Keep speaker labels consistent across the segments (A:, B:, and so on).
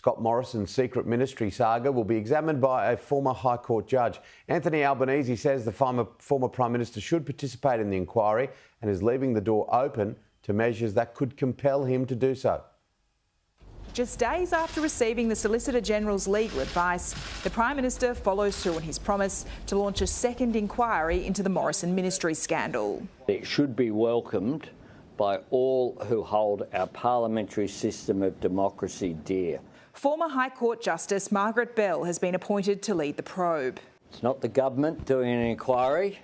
A: Scott Morrison's secret ministry saga will be examined by a former High Court judge. Anthony Albanese says the former Prime Minister should participate in the inquiry and is leaving the door open to measures that could compel him to do so.
B: Just days after receiving the Solicitor General's legal advice, the Prime Minister follows through on his promise to launch a second inquiry into the Morrison ministry scandal.
C: It should be welcomed by all who hold our parliamentary system of democracy dear.
B: Former High Court Justice Margaret Bell has been appointed to lead the probe.
C: It's not the government doing an inquiry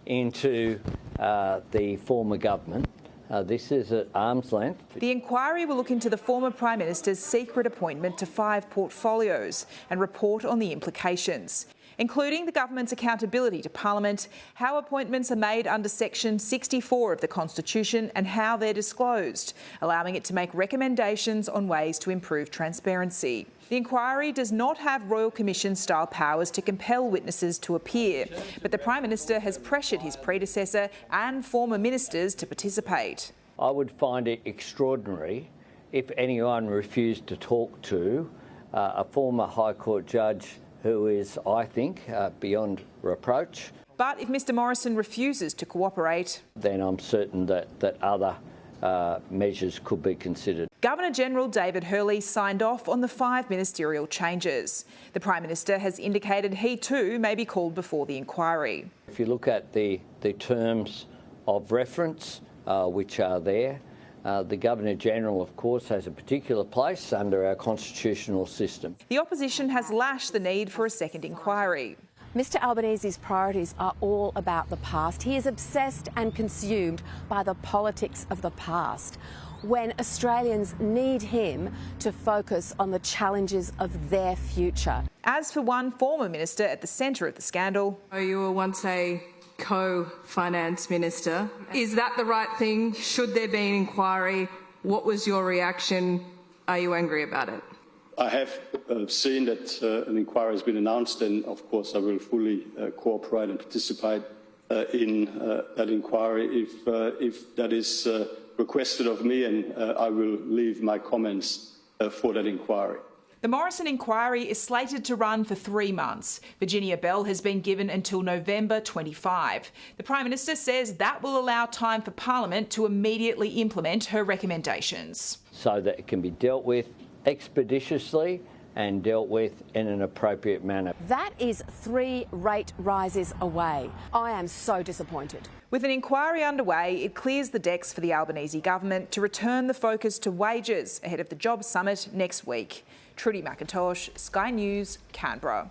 C: into the former government. This is at arm's length.
B: The inquiry will look into the former Prime Minister's secret appointment to 5 portfolios and report on the implications, including the government's accountability to Parliament, how appointments are made under Section 64 of the Constitution and how they're disclosed, allowing it to make recommendations on ways to improve transparency. The inquiry does not have Royal Commission-style powers to compel witnesses to appear, but the Prime Minister has pressured his predecessor and former ministers to participate.
C: I would find it extraordinary if anyone refused to talk to a former High Court judge who is, I think, beyond reproach.
B: But if Mr Morrison refuses to cooperate,
C: then I'm certain that other measures could be considered.
B: Governor-General David Hurley signed off on the 5 ministerial changes. The Prime Minister has indicated he too may be called before the inquiry.
C: If you look at the terms of reference which are there, the Governor-General, of course, has a particular place under our constitutional system.
B: The opposition has lashed the need for a second inquiry.
D: Mr Albanese's priorities are all about the past. He is obsessed and consumed by the politics of the past, when Australians need him to focus on the challenges of their future.
B: As for one former minister at the centre of the scandal,
E: You were once a co-finance minister. Is that the right thing? Should there be an inquiry? What was your reaction? Are you angry about it?
F: I have seen that an inquiry has been announced, and of course I will fully cooperate and participate in that inquiry if that is requested of me, and I will leave my comments for that inquiry.
B: the Morrison inquiry is slated to run for 3 months. Virginia Bell has been given until November 25. The Prime Minister says that will allow time for Parliament to immediately implement her recommendations,
C: so that it can be dealt with expeditiously and dealt with in an appropriate manner.
D: That is 3 rate rises away. I am so disappointed.
B: With an inquiry underway, it clears the decks for the Albanese government to return the focus to wages ahead of the Jobs Summit next week. Trudy McIntosh, Sky News, Canberra.